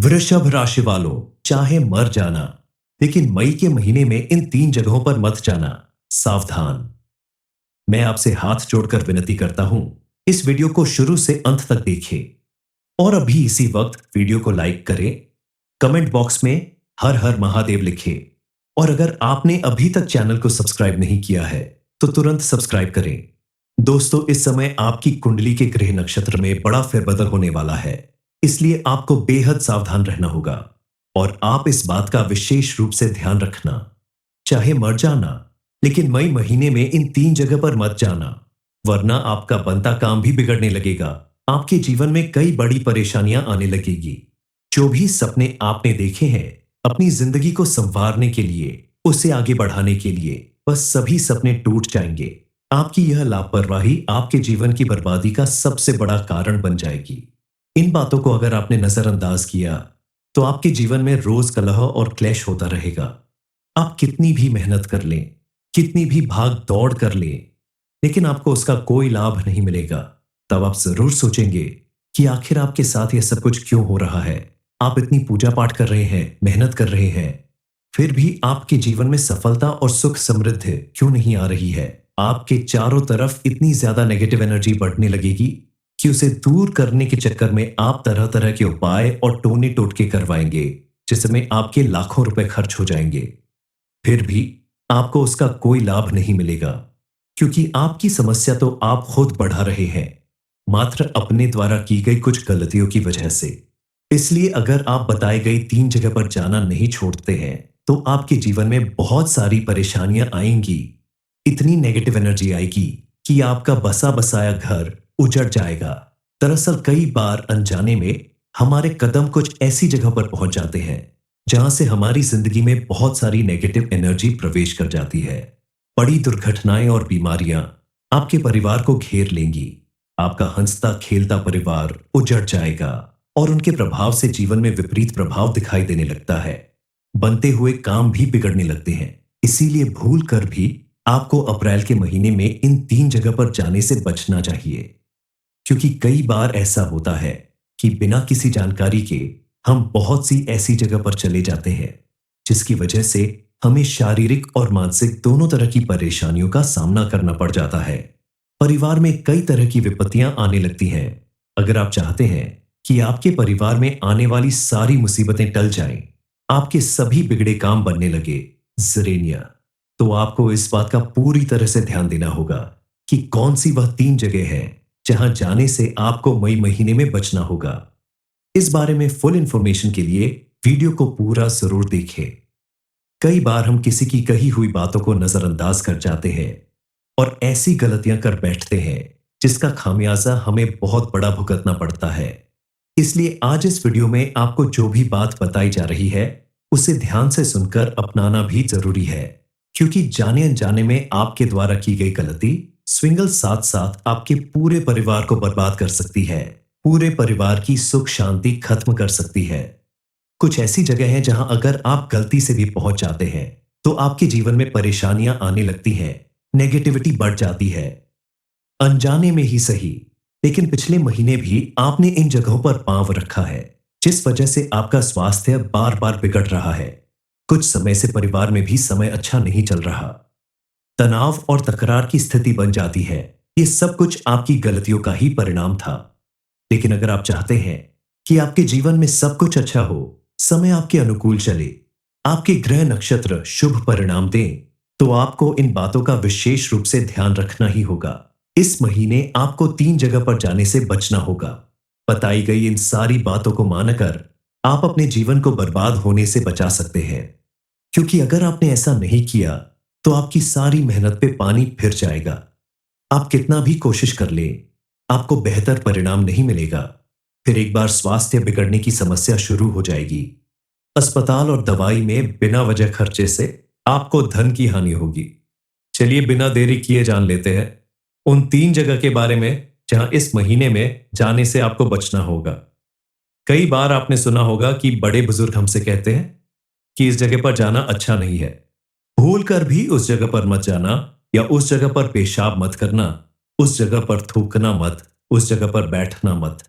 वृषभ राशि वालों, चाहे मर जाना, लेकिन मई के महीने में इन 3 जगहों पर मत जाना। सावधान। मैं आपसे हाथ जोड़कर विनती करता हूं, इस वीडियो को शुरू से अंत तक देखें और अभी इसी वक्त वीडियो को लाइक करें, कमेंट बॉक्स में हर हर महादेव लिखें और अगर आपने अभी तक चैनल को सब्सक्राइब नहीं किया है तो तुरंत सब्सक्राइब करें। दोस्तों, इस समय आपकी कुंडली के ग्रह नक्षत्र में बड़ा फेरबदल होने वाला है, इसलिए आपको बेहद सावधान रहना होगा और आप इस बात का विशेष रूप से ध्यान रखना। चाहे मर जाना, लेकिन मई महीने में इन 3 जगह पर मत जाना, वरना आपका बनता काम भी बिगड़ने लगेगा। आपके जीवन में कई बड़ी परेशानियां आने लगेगी। जो भी सपने आपने देखे हैं अपनी जिंदगी को संवारने के लिए, उसे आगे बढ़ाने के लिए, बस सभी सपने टूट जाएंगे। आपकी यह लापरवाही आपके जीवन की बर्बादी का सबसे बड़ा कारण बन जाएगी। इन बातों को अगर आपने नजरअंदाज किया तो आपके जीवन में रोज कलह और क्लेश होता रहेगा। आप कितनी भी मेहनत कर लें, कितनी भी भाग दौड़ कर लें, लेकिन आपको उसका कोई लाभ नहीं मिलेगा। तब आप जरूर सोचेंगे कि आखिर आपके साथ यह सब कुछ क्यों हो रहा है। आप इतनी पूजा पाठ कर रहे हैं, मेहनत कर रहे हैं, फिर भी आपके जीवन में सफलता और सुख समृद्धि क्यों नहीं आ रही है। आपके चारों तरफ इतनी ज्यादा नेगेटिव एनर्जी बढ़ने लगेगी कि उसे दूर करने के चक्कर में आप तरह तरह के उपाय और टोने टोटके करवाएंगे, जिसमें आपके लाखों रुपए खर्च हो जाएंगे। फिर भी आपको उसका कोई लाभ नहीं मिलेगा, क्योंकि आपकी समस्या तो आप खुद बढ़ा रहे हैं, मात्र अपने द्वारा की गई कुछ गलतियों की वजह से। इसलिए अगर आप बताई गई 3 जगह पर जाना नहीं छोड़ते हैं तो आपके जीवन में बहुत सारी परेशानियां आएंगी। इतनी नेगेटिव एनर्जी आएगी कि आपका बसा बसाया घर उजड़ जाएगा। दरअसल कई बार अनजाने में हमारे कदम कुछ ऐसी जगह पर पहुंच जाते हैं जहां से हमारी जिंदगी में बहुत सारी नेगेटिव एनर्जी प्रवेश कर जाती है। बड़ी दुर्घटनाएं और बीमारियां आपके परिवार को घेर लेंगी। आपका हंसता खेलता परिवार उजड़ जाएगा और उनके प्रभाव से जीवन में विपरीत प्रभाव दिखाई देने लगता है। बनते हुए काम भी बिगड़ने लगते हैं। इसीलिए भूल कर भी आपको अप्रैल के महीने में इन 3 जगह पर जाने से बचना चाहिए, क्योंकि कई बार ऐसा होता है कि बिना किसी जानकारी के हम बहुत सी ऐसी जगह पर चले जाते हैं जिसकी वजह से हमें शारीरिक और मानसिक दोनों तरह की परेशानियों का सामना करना पड़ जाता है। परिवार में कई तरह की विपत्तियां आने लगती हैं। अगर आप चाहते हैं कि आपके परिवार में आने वाली सारी मुसीबतें टल जाएं, आपके सभी बिगड़े काम बनने लगे ज़रेनिया, तो आपको इस बात का पूरी तरह से ध्यान देना होगा कि कौन सी वह 3 जगह है जहां जाने से आपको मई महीने में बचना होगा। इस बारे में फुल इंफॉर्मेशन के लिए वीडियो को पूरा जरूर देखें। कई बार हम किसी की कही हुई बातों को नजरअंदाज कर जाते हैं और ऐसी गलतियां कर बैठते हैं जिसका खामियाजा हमें बहुत बड़ा भुगतना पड़ता है। इसलिए आज इस वीडियो में आपको जो भी बात बताई जा रही है उसे ध्यान से सुनकर अपनाना भी जरूरी है, क्योंकि जाने अनजाने में आपके द्वारा की गई गलती स्विंगल साथ साथ आपके पूरे परिवार को बर्बाद कर सकती है, पूरे परिवार की सुख शांति खत्म कर सकती है। कुछ ऐसी जगह है जहां अगर आप गलती से भी पहुंच जाते हैं तो आपके जीवन में परेशानियां आने लगती हैं, नेगेटिविटी बढ़ जाती है। अनजाने में ही सही, लेकिन पिछले महीने भी आपने इन जगहों पर पांव रखा है, जिस वजह से आपका स्वास्थ्य बार बार बिगड़ रहा है। कुछ समय से परिवार में भी समय अच्छा नहीं चल रहा, तनाव और तकरार की स्थिति बन जाती है। ये सब कुछ आपकी गलतियों का ही परिणाम था। लेकिन अगर आप चाहते हैं कि आपके जीवन में सब कुछ अच्छा हो, समय आपके अनुकूल चले, आपके ग्रह नक्षत्र शुभ परिणाम दें, तो आपको इन बातों का विशेष रूप से ध्यान रखना ही होगा। इस महीने आपको 3 जगह पर जाने से बचना होगा। बताई गई इन सारी बातों को मानकर आप अपने जीवन को बर्बाद होने से बचा सकते हैं, क्योंकि अगर आपने ऐसा नहीं किया तो आपकी सारी मेहनत पे पानी फिर जाएगा। आप कितना भी कोशिश कर लें, आपको बेहतर परिणाम नहीं मिलेगा। फिर एक बार स्वास्थ्य बिगड़ने की समस्या शुरू हो जाएगी। अस्पताल और दवाई में बिना वजह खर्चे से आपको धन की हानि होगी। चलिए बिना देरी किए जान लेते हैं उन 3 जगह के बारे में जहां इस महीने में जाने से आपको बचना होगा। कई बार आपने सुना होगा कि बड़े बुजुर्ग हमसे कहते हैं कि इस जगह पर जाना अच्छा नहीं है, भूल कर भी उस जगह पर मत जाना, या उस जगह पर पेशाब मत करना, उस जगह पर थूकना मत, उस जगह पर बैठना मत।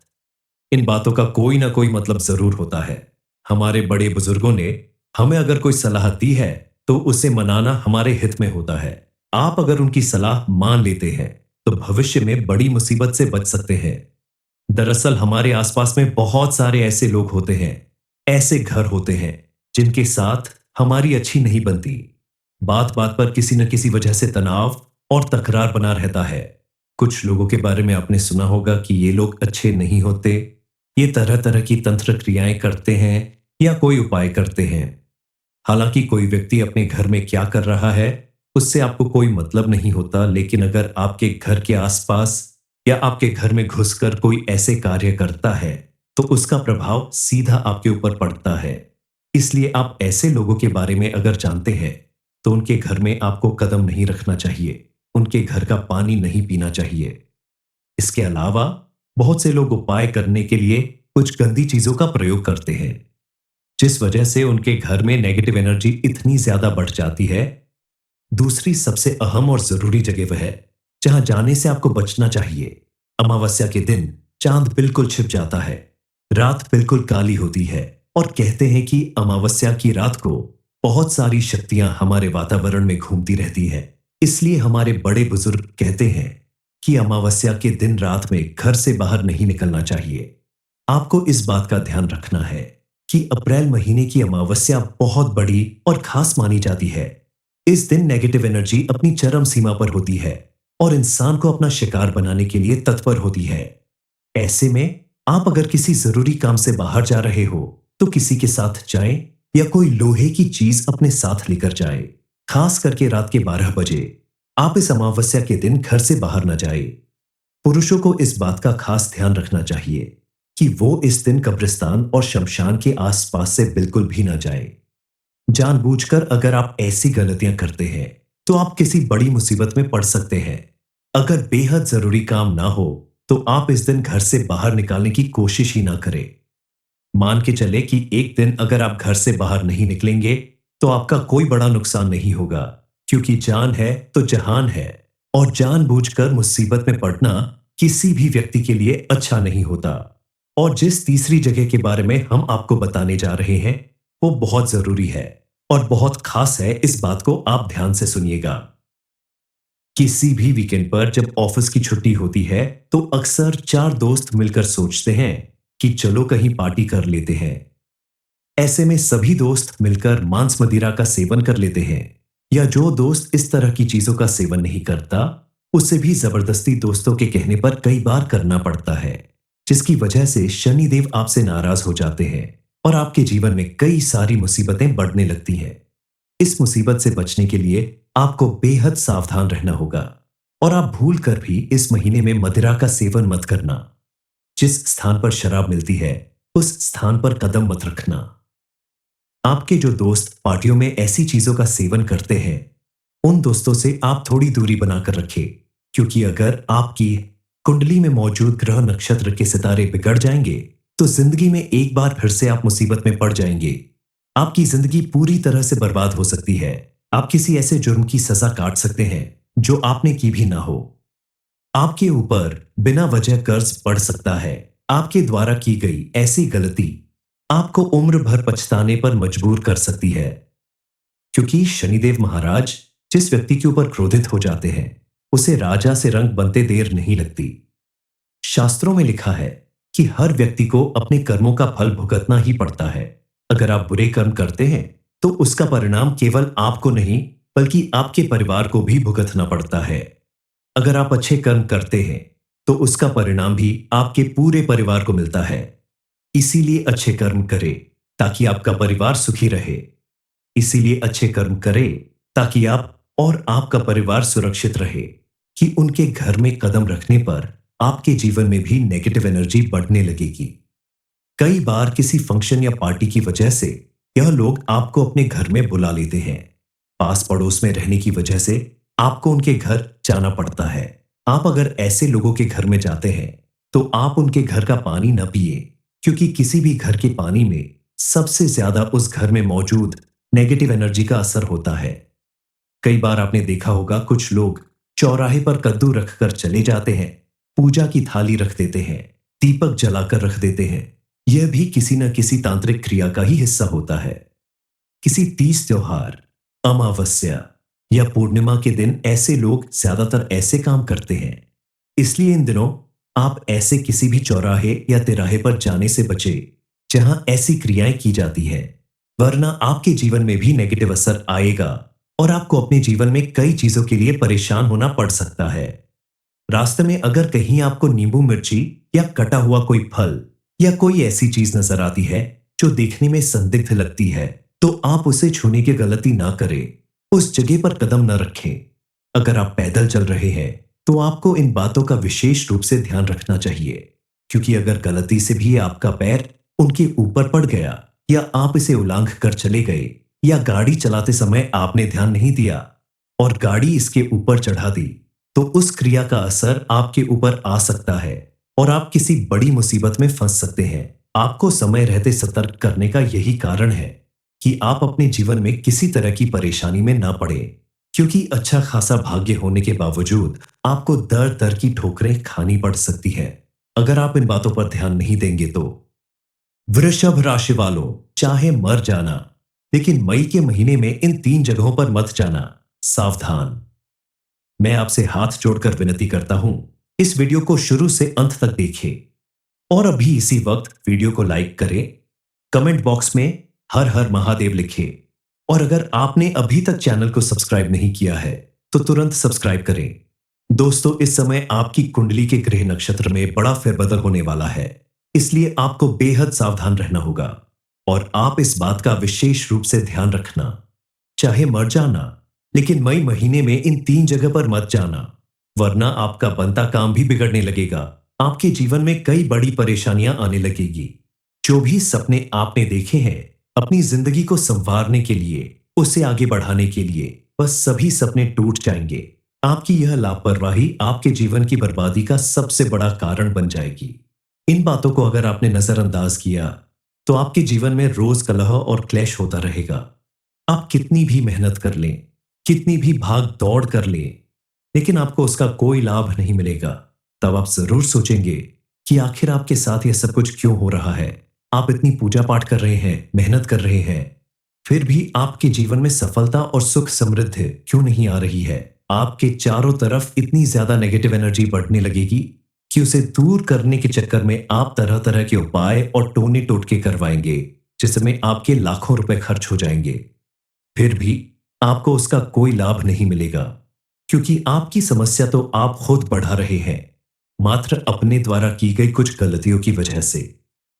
इन बातों का कोई ना कोई मतलब जरूर होता है। हमारे बड़े बुजुर्गों ने हमें अगर कोई सलाह दी है तो उसे मनाना हमारे हित में होता है। आप अगर उनकी सलाह मान लेते हैं तो भविष्य में बड़ी मुसीबत से बच सकते हैं। दरअसल हमारे आसपास में बहुत सारे ऐसे लोग होते हैं, ऐसे घर होते हैं जिनके साथ हमारी अच्छी नहीं बनती। बात बात पर किसी न किसी वजह से तनाव और तकरार बना रहता है। कुछ लोगों के बारे में आपने सुना होगा कि ये लोग अच्छे नहीं होते, ये तरह तरह की तंत्र क्रियाएं करते हैं या कोई उपाय करते हैं। हालांकि कोई व्यक्ति अपने घर में क्या कर रहा है उससे आपको कोई मतलब नहीं होता, लेकिन अगर आपके घर के आसपास या आपके घर में घुसकर कोई ऐसे कार्य करता है तो उसका प्रभाव सीधा आपके ऊपर पड़ता है। इसलिए आप ऐसे लोगों के बारे में अगर जानते हैं तो उनके घर में आपको कदम नहीं रखना चाहिए, उनके घर का पानी नहीं पीना चाहिए। इसके अलावा बहुत से लोग उपाय करने के लिए कुछ गंदी चीजों का प्रयोग करते हैं, जिस वजह से उनके घर में नेगेटिव एनर्जी इतनी ज्यादा बढ़ जाती है। दूसरी सबसे अहम और जरूरी जगह वह है जहां जाने से आपको बचना चाहिए। अमावस्या के दिन चांद बिल्कुल छिप जाता है, रात बिल्कुल काली होती है और कहते हैं कि अमावस्या की रात को बहुत सारी शक्तियां हमारे वातावरण में घूमती रहती है। इसलिए हमारे बड़े बुजुर्ग कहते हैं कि अमावस्या के दिन रात में घर से बाहर नहीं निकलना चाहिए। आपको इस बात का ध्यान रखना है कि अप्रैल महीने की अमावस्या बहुत बड़ी और खास मानी जाती है। इस दिन नेगेटिव एनर्जी अपनी चरम सीमा पर होती है और इंसान को अपना शिकार बनाने के लिए तत्पर होती है। ऐसे में आप अगर किसी जरूरी काम से बाहर जा रहे हो तो किसी के साथ जाएं या कोई लोहे की चीज अपने साथ लेकर जाएं। खास करके रात के 12 बजे आप इस अमावस्या के दिन घर से बाहर न जाएं। पुरुषों को इस बात का खास ध्यान रखना चाहिए कि वो इस दिन कब्रिस्तान और शमशान के आसपास से बिल्कुल भी ना जाएं। जानबूझकर अगर आप ऐसी गलतियां करते हैं तो आप किसी बड़ी मुसीबत में पड़ सकते हैं। अगर बेहद जरूरी काम ना हो तो आप इस दिन घर से बाहर निकालने की कोशिश ही ना करें। मान के चले कि एक दिन अगर आप घर से बाहर नहीं निकलेंगे तो आपका कोई बड़ा नुकसान नहीं होगा, क्योंकि जान है तो जहान है और जानबूझकर मुसीबत में पड़ना किसी भी व्यक्ति के लिए अच्छा नहीं होता। और जिस तीसरी जगह के बारे में हम आपको बताने जा रहे हैं वो बहुत जरूरी है और बहुत खास है, इस बात को आप ध्यान से सुनिएगा। किसी भी वीकेंड पर जब ऑफिस की छुट्टी होती है तो अक्सर 4 दोस्त मिलकर सोचते हैं कि चलो कहीं पार्टी कर लेते हैं। ऐसे में सभी दोस्त मिलकर मांस मदिरा का सेवन कर लेते हैं, या जो दोस्त इस तरह की चीजों का सेवन नहीं करता उसे भी जबरदस्ती दोस्तों के कहने पर कई बार करना पड़ता है, जिसकी वजह से शनिदेव आपसे नाराज हो जाते हैं और आपके जीवन में कई सारी मुसीबतें बढ़ने लगती हैं। इस मुसीबत से बचने के लिए आपको बेहद सावधान रहना होगा और आप भूल कर भी इस महीने में मदिरा का सेवन मत करना। जिस स्थान पर शराब मिलती है उस स्थान पर कदम मत रखना। आपके जो दोस्त पार्टियों में ऐसी चीजों का सेवन करते हैं उन दोस्तों से आप थोड़ी दूरी बनाकर रखें, क्योंकि अगर आपकी कुंडली में मौजूद ग्रह नक्षत्र के सितारे बिगड़ जाएंगे तो जिंदगी में एक बार फिर से आप मुसीबत में पड़ जाएंगे। आपकी जिंदगी पूरी तरह से बर्बाद हो सकती है। आप किसी ऐसे जुर्म की सजा काट सकते हैं जो आपने की भी ना हो। आपके ऊपर बिना वजह कर्ज पड़ सकता है। आपके द्वारा की गई ऐसी गलती आपको उम्र भर पछताने पर मजबूर कर सकती है, क्योंकि शनिदेव महाराज जिस व्यक्ति के ऊपर क्रोधित हो जाते हैं उसे राजा से रंग बनते देर नहीं लगती। शास्त्रों में लिखा है कि हर व्यक्ति को अपने कर्मों का फल भुगतना ही पड़ता है। अगर आप बुरे कर्म करते हैं तो उसका परिणाम केवल आपको नहीं बल्कि आपके परिवार को भी भुगतना पड़ता है। अगर आप अच्छे कर्म करते हैं तो उसका परिणाम भी आपके पूरे परिवार को मिलता है। इसीलिए अच्छे कर्म करें ताकि आपका परिवार सुखी रहे। इसीलिए अच्छे कर्म करें ताकि आप और आपका परिवार सुरक्षित रहे, कि उनके घर में कदम रखने पर आपके जीवन में भी नेगेटिव एनर्जी बढ़ने लगेगी। कई बार किसी फंक्शन या पार्टी की वजह से यह लोग आपको अपने घर में बुला लेते हैं। पास पड़ोस में रहने की वजह से आपको उनके घर जाना पड़ता है। आप अगर ऐसे लोगों के घर में जाते हैं तो आप उनके घर का पानी न पिए, क्योंकि किसी भी घर के पानी में सबसे ज्यादा उस घर में मौजूद नेगेटिव एनर्जी का असर होता है। कई बार आपने देखा होगा कुछ लोग चौराहे पर कद्दू रखकर चले जाते हैं, पूजा की थाली रख देते हैं, दीपक जलाकर रख देते हैं, यह भी किसी न किसी तांत्रिक क्रिया का ही हिस्सा होता है। किसी तीज त्योहार, अमावस्या या पूर्णिमा के दिन ऐसे लोग ज्यादातर ऐसे काम करते हैं। इसलिए इन दिनों आप ऐसे किसी भी चौराहे या तिराहे पर जाने से बचे जहां ऐसी क्रियाएं की जाती है, वरना आपके जीवन में भी नेगेटिव असर आएगा और आपको अपने जीवन में कई चीजों के लिए परेशान होना पड़ सकता है। रास्ते में अगर कहीं आपको नींबू मिर्ची या कटा हुआ कोई फल या कोई ऐसी चीज नजर आती है जो देखने में संदिग्ध लगती है, तो आप उसे छूने की गलती ना करें, उस जगह पर कदम न रखें। अगर आप पैदल चल रहे हैं तो आपको इन बातों का विशेष रूप से ध्यान रखना चाहिए, क्योंकि अगर गलती से भी आपका पैर उनके ऊपर पड़ गया या आप इसे उलांघ कर चले गए या गाड़ी चलाते समय आपने ध्यान नहीं दिया और गाड़ी इसके ऊपर चढ़ा दी, तो उस क्रिया का असर आपके ऊपर आ सकता है और आप किसी बड़ी मुसीबत में फंस सकते हैं। आपको समय रहते सतर्क करने का यही कारण है कि आप अपने जीवन में किसी तरह की परेशानी में ना पड़े, क्योंकि अच्छा खासा भाग्य होने के बावजूद आपको दर दर की ठोकरें खानी पड़ सकती है अगर आप इन बातों पर ध्यान नहीं देंगे तो। वृषभ राशि वालों, चाहे मर जाना, लेकिन मई के महीने में इन 3 जगहों पर मत जाना। सावधान। मैं आपसे हाथ जोड़कर विनती करता हूं, इस वीडियो को शुरू से अंत तक देखें और अभी इसी वक्त वीडियो को लाइक करें, कमेंट बॉक्स में हर हर महादेव लिखें और अगर आपने अभी तक चैनल को सब्सक्राइब नहीं किया है तो तुरंत सब्सक्राइब करें। दोस्तों, इस समय आपकी कुंडली के ग्रह नक्षत्र में बड़ा फेरबदल होने वाला है, इसलिए आपको बेहद सावधान रहना होगा और आप इस बात का विशेष रूप से ध्यान रखना। चाहे मर जाना, लेकिन मई महीने में इन 3 जगह पर मत जाना, वरना आपका बनता काम भी बिगड़ने लगेगा। आपके जीवन में कई बड़ी परेशानियां आने लगेगी। जो भी सपने आपने देखे हैं अपनी जिंदगी को संवारने के लिए, उसे आगे बढ़ाने के लिए, बस सभी सपने टूट जाएंगे। आपकी यह लापरवाही आपके जीवन की बर्बादी का सबसे बड़ा कारण बन जाएगी। इन बातों को अगर आपने नजरअंदाज किया तो आपके जीवन में रोज कलह और क्लेश होता रहेगा। आप कितनी भी मेहनत कर लें, कितनी भी भाग दौड़ कर लें, लेकिन आपको उसका कोई लाभ नहीं मिलेगा। तब आप जरूर सोचेंगे कि आखिर आपके साथ यह सब कुछ क्यों हो रहा है। आप इतनी पूजा पाठ कर रहे हैं, मेहनत कर रहे हैं, फिर भी आपके जीवन में सफलता और सुख समृद्धि क्यों नहीं आ रही है। आपके चारों तरफ इतनी ज्यादा नेगेटिव एनर्जी बढ़ने लगेगी कि उसे दूर करने के चक्कर में आप तरह तरह के उपाय और टोने टोटके करवाएंगे, जिसमें आपके लाखों रुपए खर्च हो जाएंगे। फिर भी आपको उसका कोई लाभ नहीं मिलेगा, क्योंकि आपकी समस्या तो आप खुद बढ़ा रहे हैं, मात्र अपने द्वारा की गई कुछ गलतियों की वजह से।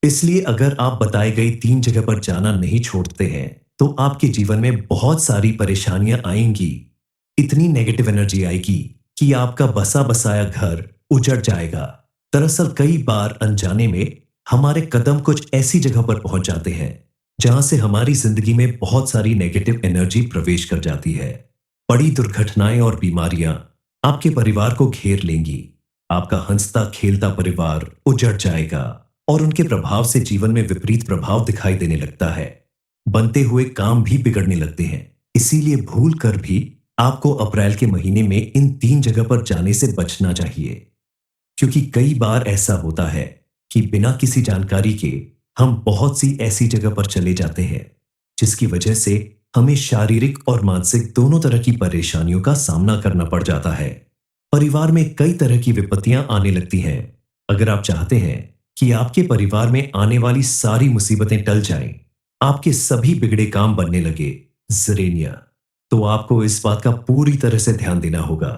इसलिए अगर आप बताई गई 3 जगह पर जाना नहीं छोड़ते हैं तो आपके जीवन में बहुत सारी परेशानियां आएंगी। इतनी नेगेटिव एनर्जी आएगी कि आपका बसा बसाया घर उजड़ जाएगा। दरअसल कई बार अनजाने में हमारे कदम कुछ ऐसी जगह पर पहुंच जाते हैं जहां से हमारी जिंदगी में बहुत सारी नेगेटिव एनर्जी प्रवेश कर जाती है। बड़ी दुर्घटनाएं और बीमारियां आपके परिवार को घेर लेंगी। आपका हंसता खेलता परिवार उजड़ जाएगा और उनके प्रभाव से जीवन में विपरीत प्रभाव दिखाई देने लगता है। बनते हुए काम भी बिगड़ने लगते हैं। इसीलिए भूल कर भी आपको अप्रैल के महीने में इन 3 जगह पर जाने से बचना चाहिए, क्योंकि कई बार ऐसा होता है कि बिना किसी जानकारी के हम बहुत सी ऐसी जगह पर चले जाते हैं जिसकी वजह से हमें शारीरिक और मानसिक दोनों तरह की परेशानियों का सामना करना पड़ जाता है। परिवार में कई तरह की विपत्तियां आने लगती हैं। अगर आप चाहते हैं कि आपके परिवार में आने वाली सारी मुसीबतें टल जाएं, आपके सभी बिगड़े काम बनने लगे ज़रेनिया, तो आपको इस बात का पूरी तरह से ध्यान देना होगा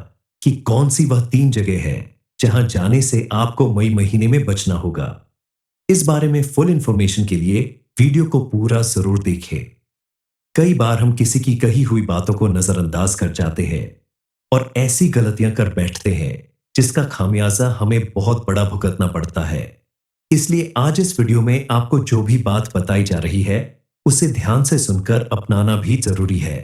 कि कौन सी वह 3 जगह है जहां जाने से आपको मई महीने में बचना होगा। इस बारे में फुल इंफॉर्मेशन के लिए वीडियो को पूरा जरूर देखें। कई बार हम किसी की कही हुई बातों को नजरअंदाज कर जाते हैं और ऐसी गलतियां कर बैठते हैं जिसका खामियाजा हमें बहुत बड़ा भुगतना पड़ता है। इसलिए आज इस वीडियो में आपको जो भी बात बताई जा रही है उसे ध्यान से सुनकर अपनाना भी जरूरी है,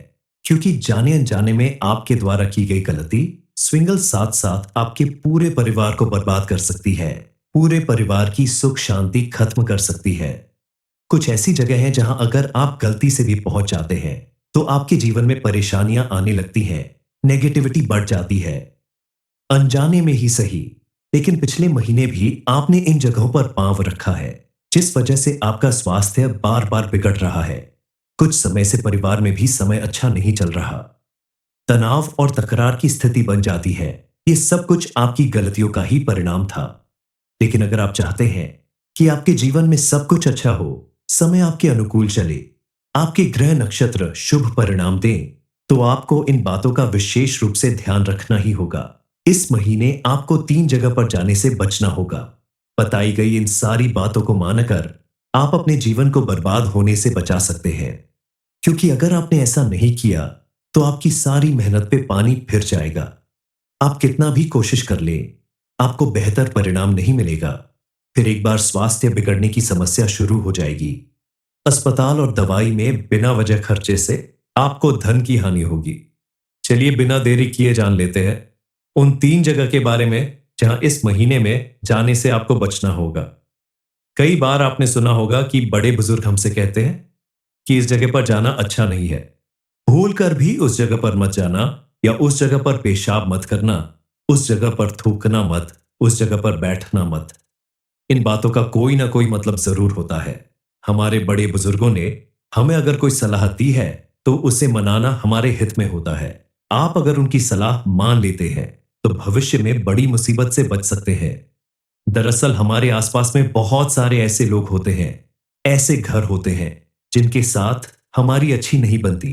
क्योंकि जाने अनजाने में आपके द्वारा की गई गलती स्विंगल साथ साथ आपके पूरे परिवार को बर्बाद कर सकती है, पूरे परिवार की सुख शांति खत्म कर सकती है। कुछ ऐसी जगह है जहां अगर आप गलती से भी पहुंच जाते हैं तो आपके जीवन में परेशानियां आने लगती हैं, नेगेटिविटी बढ़ जाती है। अनजाने में ही सही, लेकिन पिछले महीने भी आपने इन जगहों पर पांव रखा है, जिस वजह से आपका स्वास्थ्य बार बार बिगड़ रहा है। कुछ समय से परिवार में भी समय अच्छा नहीं चल रहा। तनाव और तकरार की स्थिति बन जाती है। ये सब कुछ आपकी गलतियों का ही परिणाम था। लेकिन अगर आप चाहते हैं कि आपके जीवन में सब कुछ अच्छा हो, समय आपके अनुकूल चले, आपके ग्रह नक्षत्र शुभ परिणाम दें, तो आपको इन बातों का विशेष रूप से ध्यान रखना ही होगा। इस महीने आपको 3 जगह पर जाने से बचना होगा। बताई गई इन सारी बातों को मानकर आप अपने जीवन को बर्बाद होने से बचा सकते हैं। क्योंकि अगर आपने ऐसा नहीं किया, तो आपकी सारी मेहनत पे पानी फिर जाएगा। आप कितना भी कोशिश कर लें, आपको बेहतर परिणाम नहीं मिलेगा। फिर एक बार स्वास्थ्य बिगड़ने की समस्या शुरू हो जाएगी। अस्पताल और दवाई में बिना वजह खर्चे से आपको धन की हानि होगी। चलिए बिना देरी किए जान लेते हैं उन 3 जगह के बारे में जहां इस महीने में जाने से आपको बचना होगा। कई बार आपने सुना होगा कि बड़े बुजुर्ग हमसे कहते हैं कि इस जगह पर जाना अच्छा नहीं है। भूल कर भी उस जगह पर मत जाना, या उस जगह पर पेशाब मत करना, उस जगह पर थूकना मत, उस जगह पर बैठना मत। इन बातों का कोई ना कोई मतलब जरूर होता है। हमारे बड़े बुजुर्गों ने हमें अगर कोई सलाह दी है, तो उसे मनाना हमारे हित में होता है। आप अगर उनकी सलाह मान लेते हैं, तो भविष्य में बड़ी मुसीबत से बच सकते हैं। दरअसल हमारे आसपास में बहुत सारे ऐसे लोग होते हैं, ऐसे घर होते हैं जिनके साथ हमारी अच्छी नहीं बनती।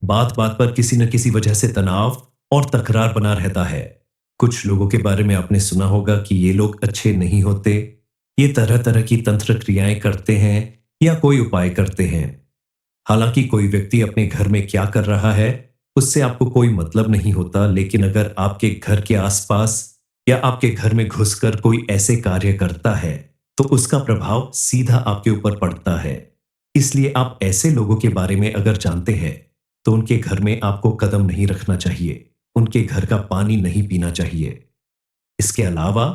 बात बात पर किसी न किसी वजह से तनाव और तकरार बना रहता है। कुछ लोगों के बारे में आपने सुना होगा कि ये लोग अच्छे नहीं होते, ये तरह तरह की तंत्र क्रियाएं करते हैं या कोई उपाय करते हैं। हालांकि कोई व्यक्ति अपने घर में क्या कर रहा है, उससे आपको कोई मतलब नहीं होता, लेकिन अगर आपके घर के आसपास या आपके घर में घुसकर कोई ऐसे कार्य करता है, तो उसका प्रभाव सीधा आपके ऊपर पड़ता है। इसलिए आप ऐसे लोगों के बारे में अगर जानते हैं, तो उनके घर में आपको कदम नहीं रखना चाहिए, उनके घर का पानी नहीं पीना चाहिए। इसके अलावा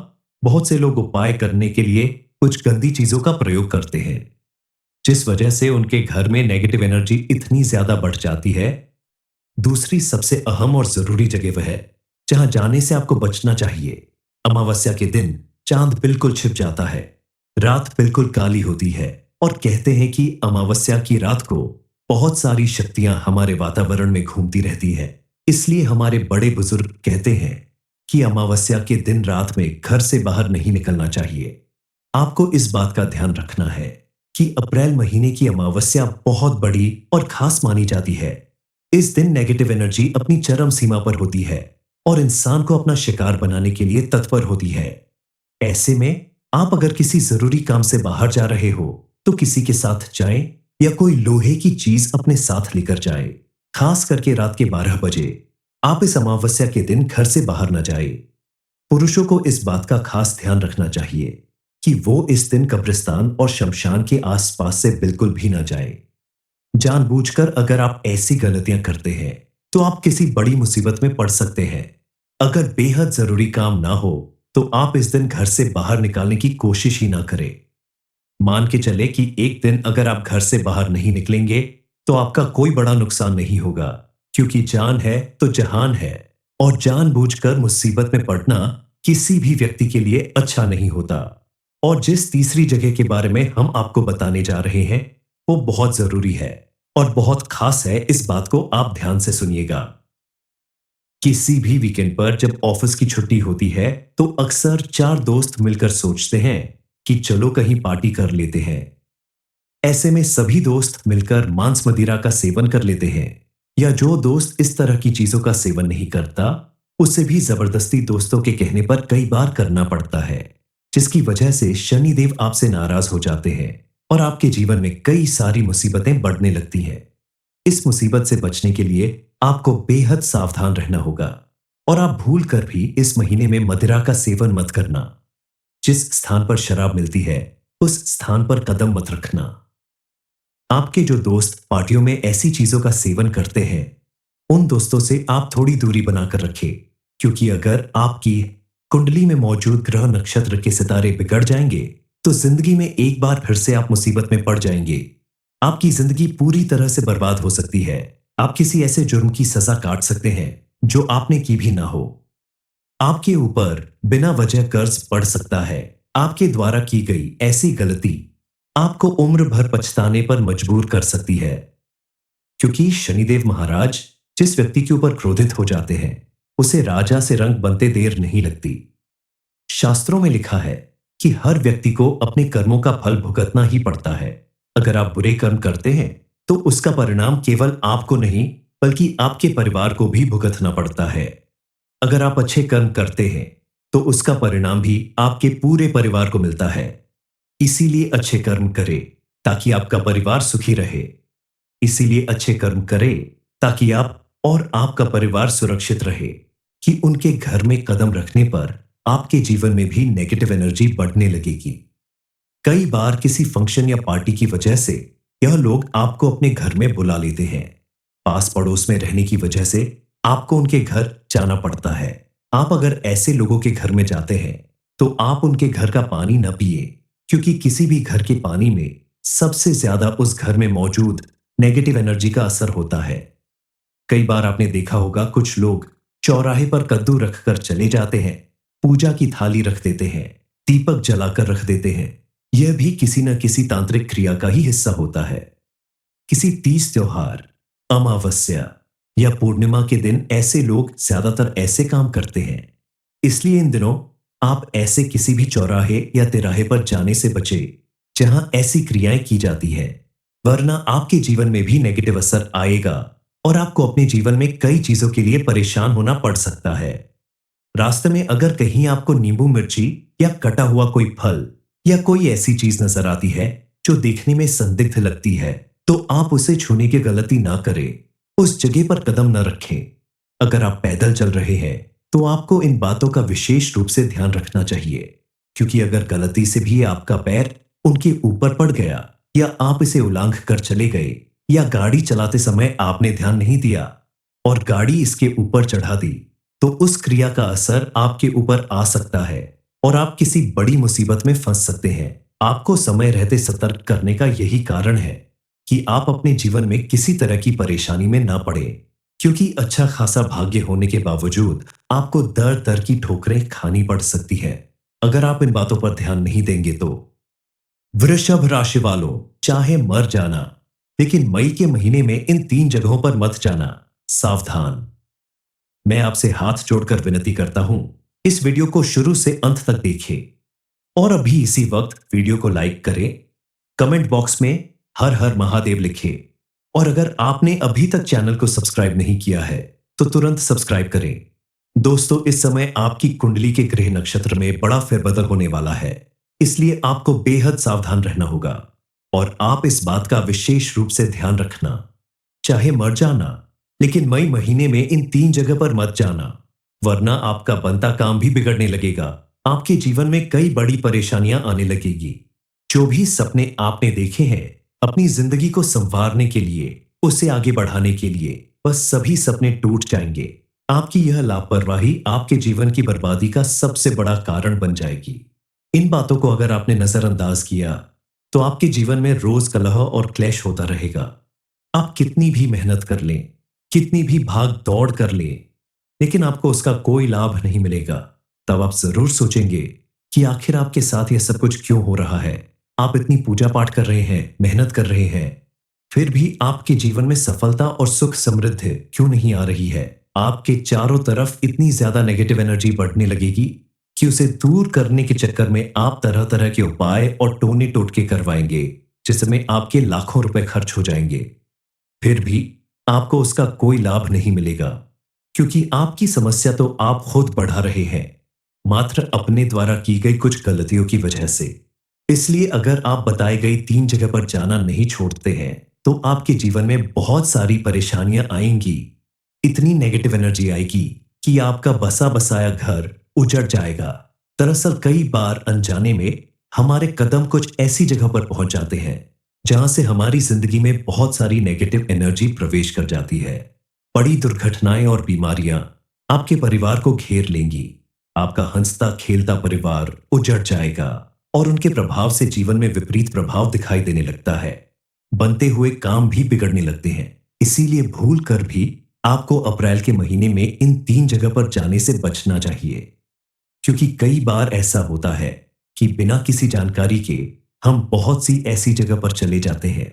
बहुत से लोग उपाय करने के लिए कुछ गंदी चीजों का प्रयोग करते हैं, जिस वजह से उनके घर में नेगेटिव एनर्जी इतनी ज्यादा बढ़ जाती है। दूसरी सबसे अहम और जरूरी जगह वह है जहां जाने से आपको बचना चाहिए। अमावस्या के दिन चांद बिल्कुल छिप जाता है, रात बिल्कुल काली होती है, और कहते हैं कि अमावस्या की रात को बहुत सारी शक्तियां हमारे वातावरण में घूमती रहती है। इसलिए हमारे बड़े बुजुर्ग कहते हैं कि अमावस्या के दिन रात में घर से बाहर नहीं निकलना चाहिए। आपको इस बात का ध्यान रखना है कि अप्रैल महीने की अमावस्या बहुत बड़ी और खास मानी जाती है। इस दिन नेगेटिव एनर्जी अपनी चरम सीमा पर होती है और इंसान को अपना शिकार बनाने के लिए तत्पर होती है। ऐसे में आप अगर किसी जरूरी काम से बाहर जा रहे हो, तो किसी के साथ जाएं या कोई लोहे की चीज अपने साथ लेकर जाएं। खास करके रात के 12 बजे आप इस अमावस्या के दिन घर से बाहर न जाएं। पुरुषों को इस बात का खास ध्यान रखना चाहिए कि वो इस दिन कब्रिस्तान और शमशान के आसपास से बिल्कुल भी न जाएं। जानबूझकर अगर आप ऐसी गलतियां करते हैं, तो आप किसी बड़ी मुसीबत में पड़ सकते हैं। अगर बेहद जरूरी काम ना हो, तो आप इस दिन घर से बाहर निकालने की कोशिश ही ना करें। मान के चले कि एक दिन अगर आप घर से बाहर नहीं निकलेंगे, तो आपका कोई बड़ा नुकसान नहीं होगा, क्योंकि जान है तो जहान है, और जानबूझकर मुसीबत में पड़ना किसी भी व्यक्ति के लिए अच्छा नहीं होता। और जिस तीसरी जगह के बारे में हम आपको बताने जा रहे हैं, वो बहुत जरूरी है और बहुत खास है। इस बात को आप ध्यान से सुनिएगा। किसी भी वीकेंड पर जब ऑफिस की छुट्टी होती है, तो अक्सर 4 दोस्त मिलकर सोचते हैं कि चलो कहीं पार्टी कर लेते हैं। ऐसे में सभी दोस्त मिलकर मांस मदिरा का सेवन कर लेते हैं, या जो दोस्त इस तरह की चीजों का सेवन नहीं करता, उसे भी जबरदस्ती दोस्तों के कहने पर कई बार करना पड़ता है, जिसकी वजह से शनिदेव आपसे नाराज हो जाते हैं और आपके जीवन में कई सारी मुसीबतें बढ़ने लगती हैं। इस मुसीबत से बचने के लिए आपको बेहद सावधान रहना होगा, और आप भूल कर भी इस महीने में मदिरा का सेवन मत करना। जिस स्थान पर शराब मिलती है, उस स्थान पर कदम मत रखना। आपके जो दोस्त पार्टियों में ऐसी चीजों का सेवन करते हैं, उन दोस्तों से आप थोड़ी दूरी बनाकर रखें, क्योंकि अगर आपकी कुंडली में मौजूद ग्रह नक्षत्र के सितारे बिगड़ जाएंगे, तो जिंदगी में एक बार फिर से आप मुसीबत में पड़ जाएंगे। आपकी जिंदगी पूरी तरह से बर्बाद हो सकती है। आप किसी ऐसे जुर्म की सजा काट सकते हैं जो आपने की भी ना हो। आपके ऊपर बिना वजह कर्ज पड़ सकता है। आपके द्वारा की गई ऐसी गलती आपको उम्र भर पछताने पर मजबूर कर सकती है, क्योंकि शनिदेव महाराज जिस व्यक्ति के ऊपर क्रोधित हो जाते हैं, उसे राजा से रंग बनते देर नहीं लगती। शास्त्रों में लिखा है कि हर व्यक्ति को अपने कर्मों का फल भुगतना ही पड़ता है। अगर आप बुरे कर्म करते हैं तो उसका परिणाम केवल आपको नहीं बल्कि आपके परिवार को भी भुगतना पड़ता है। अगर आप अच्छे कर्म करते हैं तो उसका परिणाम भी आपके पूरे परिवार को मिलता है। इसीलिए अच्छे कर्म करें ताकि आपका परिवार सुखी रहे। इसीलिए अच्छे कर्म करें ताकि आप और आपका परिवार सुरक्षित रहे। कि उनके घर में कदम रखने पर आपके जीवन में भी नेगेटिव एनर्जी बढ़ने लगेगी। कई बार किसी फंक्शन या पार्टी की वजह से यह लोग आपको अपने घर में बुला लेते हैं। पास पड़ोस में रहने की वजह से आपको उनके घर जाना पड़ता है। आप अगर ऐसे लोगों के घर में जाते हैं तो आप उनके घर का पानी न पिए, क्योंकि किसी भी घर के पानी में सबसे ज्यादा उस घर में मौजूद नेगेटिव एनर्जी का असर होता है। कई बार आपने देखा होगा कुछ लोग चौराहे पर कद्दू रखकर चले जाते हैं, पूजा की थाली रख देते हैं, दीपक जलाकर रख देते हैं। यह भी किसी न किसी तांत्रिक क्रिया का ही हिस्सा होता है। किसी तीज त्योहार, अमावस्या या पूर्णिमा के दिन ऐसे लोग ज्यादातर ऐसे काम करते हैं। इसलिए इन दिनों आप ऐसे किसी भी चौराहे या तिराहे पर जाने से बचे जहां ऐसी क्रियाएं की जाती है, वरना आपके जीवन में भी नेगेटिव असर आएगा और आपको अपने जीवन में कई चीजों के लिए परेशान होना पड़ सकता है। रास्ते में अगर कहीं आपको नींबू मिर्ची या कटा हुआ कोई फल या कोई ऐसी चीज नजर आती है जो देखने में संदिग्ध लगती है, तो आप उसे छूने की गलती ना करें, उस जगह पर कदम न रखें। अगर आप पैदल चल रहे हैं तो आपको इन बातों का विशेष रूप से ध्यान रखना चाहिए, क्योंकि अगर गलती से भी आपका पैर उनके ऊपर पड़ गया या आप इसे उलांघ कर चले गए या गाड़ी चलाते समय आपने ध्यान नहीं दिया और गाड़ी इसके ऊपर चढ़ा दी, तो उस क्रिया का असर आपके ऊपर आ सकता है और आप किसी बड़ी मुसीबत में फंस सकते हैं। आपको समय रहते सतर्क करने का यही कारण है कि आप अपने जीवन में किसी तरह की परेशानी में ना पड़े, क्योंकि अच्छा खासा भाग्य होने के बावजूद आपको दर दर की ठोकरें खानी पड़ सकती है अगर आप इन बातों पर ध्यान नहीं देंगे तो। वृषभ राशि वालों, चाहे मर जाना, लेकिन मई के महीने में इन 3 जगहों पर मत जाना। सावधान। मैं आपसे हाथ जोड़कर विनती करता हूं, इस वीडियो को शुरू से अंत तक देखें और अभी इसी वक्त वीडियो को लाइक करें, कमेंट बॉक्स में हर हर महादेव लिखें और अगर आपने अभी तक चैनल को सब्सक्राइब नहीं किया है तो तुरंत सब्सक्राइब करें। दोस्तों, इस समय आपकी कुंडली के ग्रह नक्षत्र में बड़ा फेरबदल होने वाला है, इसलिए आपको बेहद सावधान रहना होगा और आप इस बात का विशेष रूप से ध्यान रखना। चाहे मर जाना, लेकिन मई महीने में इन 3 जगह पर मत जाना, वरना आपका बनता काम भी बिगड़ने लगेगा। आपके जीवन में कई बड़ी परेशानियां आने लगेगी। जो भी सपने आपने देखे हैं अपनी जिंदगी को संवारने के लिए, उसे आगे बढ़ाने के लिए, बस सभी सपने टूट जाएंगे। आपकी यह लापरवाही आपके जीवन की बर्बादी का सबसे बड़ा कारण बन जाएगी। इन बातों को अगर आपने नजरअंदाज किया तो आपके जीवन में रोज कलह और क्लेश होता रहेगा। आप कितनी भी मेहनत कर लें, कितनी भी भाग दौड़ कर लें, लेकिन आपको उसका कोई लाभ नहीं मिलेगा। तब आप जरूर सोचेंगे कि आखिर आपके साथ यह सब कुछ क्यों हो रहा है। आप इतनी पूजा पाठ कर रहे हैं, मेहनत कर रहे हैं, फिर भी आपके जीवन में सफलता और सुख समृद्धि क्यों नहीं आ रही है। आपके चारों तरफ इतनी ज्यादा नेगेटिव एनर्जी बढ़ने लगेगी कि उसे दूर करने के चक्कर में आप तरह तरह के उपाय और टोने टोटके करवाएंगे, जिसमें आपके लाखों रुपए खर्च हो जाएंगे। फिर भी आपको उसका कोई लाभ नहीं मिलेगा, क्योंकि आपकी समस्या तो आप खुद बढ़ा रहे हैं, मात्र अपने द्वारा की गई कुछ गलतियों की वजह से। इसलिए अगर आप बताई गई 3 जगह पर जाना नहीं छोड़ते हैं तो आपके जीवन में बहुत सारी परेशानियां आएंगी। इतनी नेगेटिव एनर्जी आएगी कि आपका बसा बसाया घर उजड़ जाएगा। दरअसल कई बार अनजाने में हमारे कदम कुछ ऐसी जगह पर पहुंच जाते हैं जहां से हमारी जिंदगी में बहुत सारी नेगेटिव एनर्जी प्रवेश कर जाती है। बड़ी दुर्घटनाएं और बीमारियां आपके परिवार को घेर लेंगी। आपका हंसता खेलता परिवार उजड़ जाएगा और उनके प्रभाव से जीवन में विपरीत प्रभाव दिखाई देने लगता है। बनते हुए काम भी बिगड़ने लगते हैं। इसीलिए भूल कर भी आपको अप्रैल के महीने में इन 3 जगह पर जाने से बचना चाहिए, क्योंकि कई बार ऐसा होता है कि बिना किसी जानकारी के हम बहुत सी ऐसी जगह पर चले जाते हैं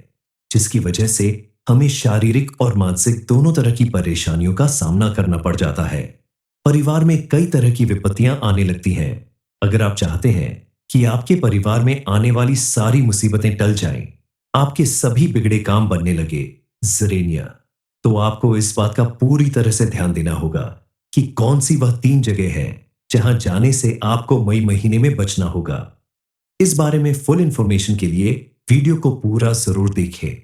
जिसकी वजह से हमें शारीरिक और मानसिक दोनों तरह की परेशानियों का सामना करना पड़ जाता है। परिवार में कई तरह की विपत्तियां आने लगती हैं। अगर आप चाहते हैं कि आपके परिवार में आने वाली सारी मुसीबतें टल जाएं, आपके सभी बिगड़े काम बनने लगे ज़रेनिया, तो आपको इस बात का पूरी तरह से ध्यान देना होगा कि कौन सी वह 3 जगह है जहां जाने से आपको मई महीने में बचना होगा। इस बारे में फुल इंफॉर्मेशन के लिए वीडियो को पूरा जरूर देखें।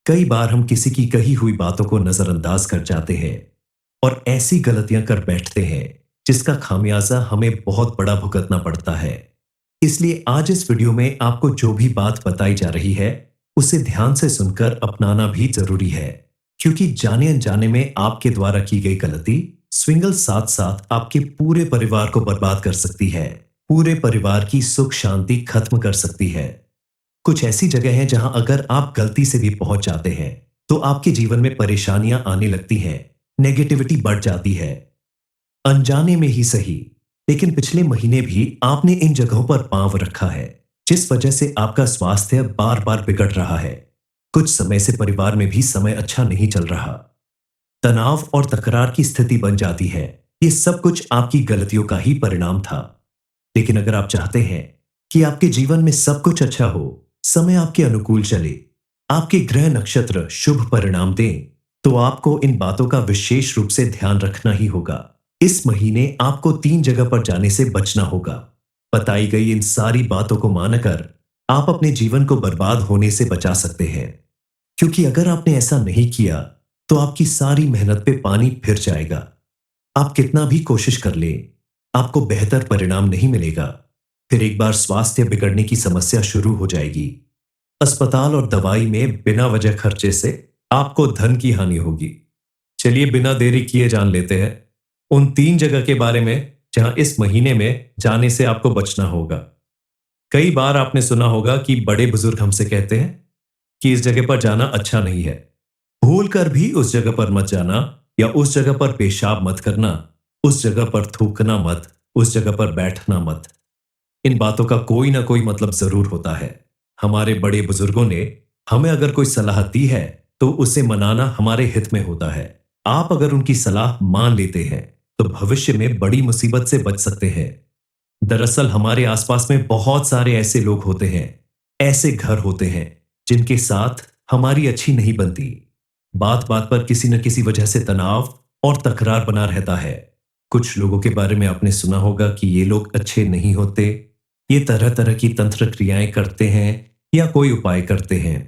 कई बार हम किसी की कही हुई बातों को नजरअंदाज कर जाते हैं और ऐसी गलतियां कर बैठते हैं जिसका खामियाजा हमें बहुत बड़ा भुगतना पड़ता है। इसलिए आज इस वीडियो में आपको जो भी बात बताई जा रही है उसे ध्यान से सुनकर अपनाना भी जरूरी है, क्योंकि जाने अनजाने में आपके द्वारा की गई गलती स्विंगल साथ साथ आपके पूरे परिवार को बर्बाद कर सकती है, पूरे परिवार की सुख शांति खत्म कर सकती है। कुछ ऐसी जगह है जहां अगर आप गलती से भी पहुंच जाते हैं तो आपके जीवन में परेशानियां आने लगती हैं, नेगेटिविटी बढ़ जाती है। अनजाने में ही सही, लेकिन पिछले महीने भी आपने इन जगहों पर पांव रखा है, जिस वजह से आपका स्वास्थ्य बार बार बिगड़ रहा है। कुछ समय से परिवार में भी समय अच्छा नहीं चल रहा, तनाव और तकरार की स्थिति बन जाती है। ये सब कुछ आपकी गलतियों का ही परिणाम था। लेकिन अगर आप चाहते हैं कि आपके जीवन में सब कुछ अच्छा हो, समय आपके अनुकूल चले, आपके ग्रह नक्षत्र शुभ परिणाम दें, तो आपको इन बातों का विशेष रूप से ध्यान रखना ही होगा। इस महीने आपको 3 जगह पर जाने से बचना होगा। बताई गई इन सारी बातों को मानकर आप अपने जीवन को बर्बाद होने से बचा सकते हैं, क्योंकि अगर आपने ऐसा नहीं किया तो आपकी सारी मेहनत पे पानी फिर जाएगा। आप कितना भी कोशिश कर लें, आपको बेहतर परिणाम नहीं मिलेगा। फिर एक बार स्वास्थ्य बिगड़ने की समस्या शुरू हो जाएगी। अस्पताल और दवाई में बिना वजह खर्चे से आपको धन की हानि होगी। चलिए बिना देरी किए जान लेते हैं उन 3 जगह के बारे में जहां इस महीने में जाने से आपको बचना होगा। कई बार आपने सुना होगा कि बड़े बुजुर्ग हमसे कहते हैं कि इस जगह पर जाना अच्छा नहीं है, भूल कर भी उस जगह पर मत जाना, या उस जगह पर पेशाब मत करना, उस जगह पर थूकना मत, उस जगह पर बैठना मत। इन बातों का कोई ना कोई मतलब जरूर होता है। हमारे बड़े बुजुर्गों ने हमें अगर कोई सलाह दी है तो उसे मनाना हमारे हित में होता है। आप अगर उनकी सलाह मान लेते हैं तो भविष्य में बड़ी मुसीबत से बच सकते हैं। दरअसल हमारे आसपास में बहुत सारे ऐसे लोग होते हैं, ऐसे घर होते हैं जिनके साथ हमारी अच्छी नहीं बनती। बात बात पर किसी न किसी वजह से तनाव और तकरार बना रहता है। कुछ लोगों के बारे में आपने सुना होगा कि ये लोग अच्छे नहीं होते, ये तरह तरह की तंत्र क्रियाएं करते हैं या कोई उपाय करते हैं।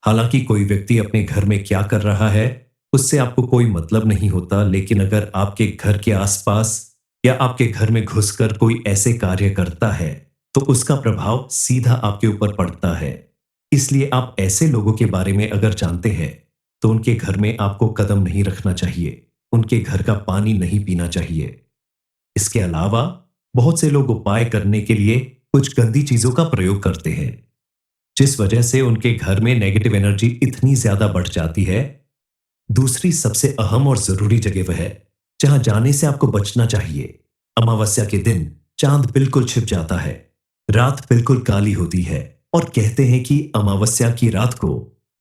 हालांकि कोई व्यक्ति अपने घर में क्या कर रहा है उससे आपको कोई मतलब नहीं होता, लेकिन अगर आपके घर के आसपास या आपके घर में घुसकर कोई ऐसे कार्य करता है तो उसका प्रभाव सीधा आपके ऊपर पड़ता है। इसलिए आप ऐसे लोगों के बारे में अगर जानते हैं तो उनके घर में आपको कदम नहीं रखना चाहिए, उनके घर का पानी नहीं पीना चाहिए। इसके अलावा बहुत से लोग उपाय करने के लिए कुछ गंदी चीजों का प्रयोग करते हैं, जिस वजह से उनके घर में नेगेटिव एनर्जी इतनी ज्यादा बढ़ जाती है। दूसरी सबसे अहम और जरूरी जगह वह है जहां जाने से आपको बचना चाहिए। अमावस्या के दिन चांद बिल्कुल छिप जाता है, रात बिल्कुल काली होती है, और कहते हैं कि अमावस्या की रात को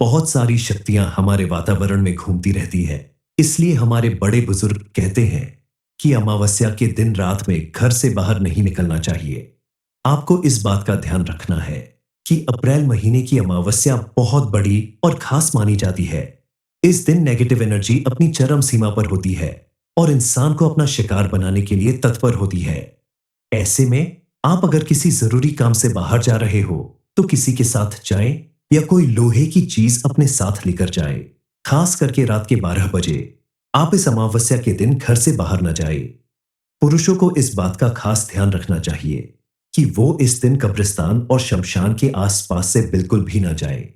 बहुत सारी शक्तियां हमारे वातावरण में घूमती रहती है। इसलिए हमारे बड़े बुजुर्ग कहते हैं कि अमावस्या के दिन रात में घर से बाहर नहीं निकलना चाहिए। आपको इस बात का ध्यान रखना है कि अप्रैल महीने की अमावस्या बहुत बड़ी और खास मानी जाती है। इस दिन नेगेटिव एनर्जी अपनी चरम सीमा पर होती है और इंसान को अपना शिकार बनाने के लिए तत्पर होती है। ऐसे में आप अगर किसी जरूरी काम से बाहर जा रहे हो तो किसी के साथ जाएं या कोई लोहे की चीज अपने साथ लेकर जाएं। खास करके रात के 12 बजे आप इस अमावस्या के दिन घर से बाहर न जाए। पुरुषों को इस बात का खास ध्यान रखना चाहिए कि वो इस दिन कब्रिस्तान और शमशान के आसपास से बिल्कुल भी न जाए।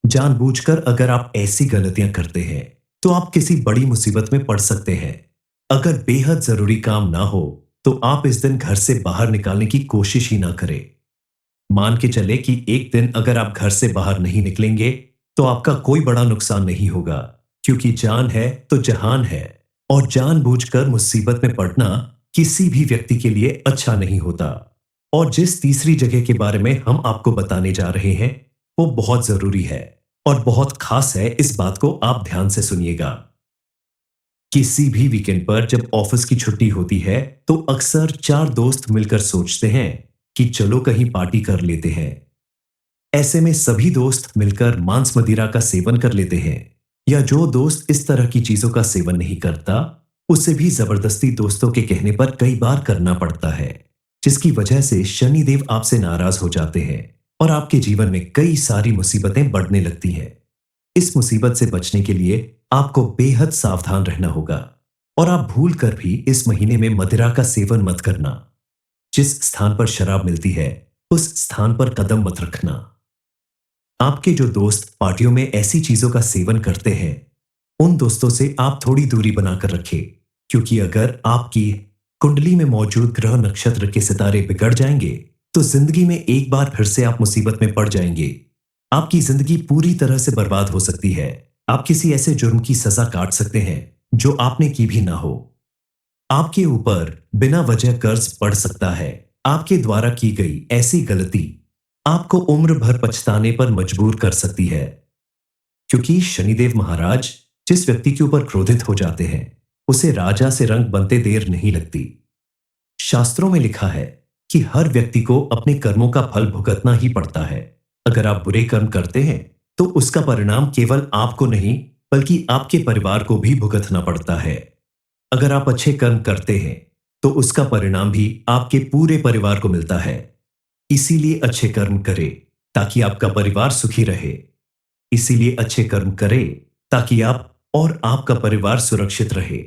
जानबूझकर अगर आप ऐसी गलतियां करते हैं तो आप किसी बड़ी मुसीबत में पड़ सकते हैं। अगर बेहद जरूरी काम ना हो तो आप इस दिन घर से बाहर निकालने की कोशिश ही ना करें। मान के चले कि एक दिन अगर आप घर से बाहर नहीं निकलेंगे तो आपका कोई बड़ा नुकसान नहीं होगा, क्योंकि जान है तो जहान है, और जानबूझकर मुसीबत में पड़ना किसी भी व्यक्ति के लिए अच्छा नहीं होता। और जिस तीसरी जगह के बारे में हम आपको बताने जा रहे हैं वो बहुत जरूरी है और बहुत खास है। इस बात को आप ध्यान से सुनिएगा। किसी भी वीकेंड पर जब ऑफिस की छुट्टी होती है तो अक्सर चार दोस्त मिलकर सोचते हैं कि चलो कहीं पार्टी कर लेते हैं। ऐसे में सभी दोस्त मिलकर मांस मदिरा का सेवन कर लेते हैं, या जो दोस्त इस तरह की चीजों का सेवन नहीं करता उसे भी जबरदस्ती दोस्तों के कहने पर कई बार करना पड़ता है, जिसकी वजह से शनिदेव आपसे नाराज हो जाते हैं और आपके जीवन में कई सारी मुसीबतें बढ़ने लगती हैं। इस मुसीबत से बचने के लिए आपको बेहद सावधान रहना होगा और आप भूल कर भी इस महीने में मदिरा का सेवन मत करना। जिस स्थान पर शराब मिलती है उस स्थान पर कदम मत रखना। आपके जो दोस्त पार्टियों में ऐसी चीजों का सेवन करते हैं उन दोस्तों से आप थोड़ी दूरी बनाकर रखें, क्योंकि अगर आपकी कुंडली में मौजूद ग्रह नक्षत्र के सितारे बिगड़ जाएंगे तो जिंदगी में एक बार फिर से आप मुसीबत में पड़ जाएंगे। आपकी जिंदगी पूरी तरह से बर्बाद हो सकती है। आप किसी ऐसे जुर्म की सजा काट सकते हैं जो आपने की भी ना हो। आपके ऊपर बिना वजह कर्ज पड़ सकता है। आपके द्वारा की गई ऐसी गलती आपको उम्र भर पछताने पर मजबूर कर सकती है, क्योंकि शनिदेव महाराज जिस व्यक्ति के ऊपर क्रोधित हो जाते हैं उसे राजा से रंग बनते देर नहीं लगती। शास्त्रों में लिखा है कि हर व्यक्ति को अपने कर्मों का फल भुगतना ही पड़ता है। अगर आप बुरे कर्म करते हैं तो उसका परिणाम केवल आपको नहीं बल्कि आपके परिवार को भी भुगतना पड़ता है। अगर आप अच्छे कर्म करते हैं तो उसका परिणाम भी आपके पूरे परिवार को मिलता है। इसीलिए अच्छे कर्म करें ताकि आपका परिवार सुखी रहे। इसीलिए अच्छे कर्म करें ताकि आप और आपका परिवार सुरक्षित रहे।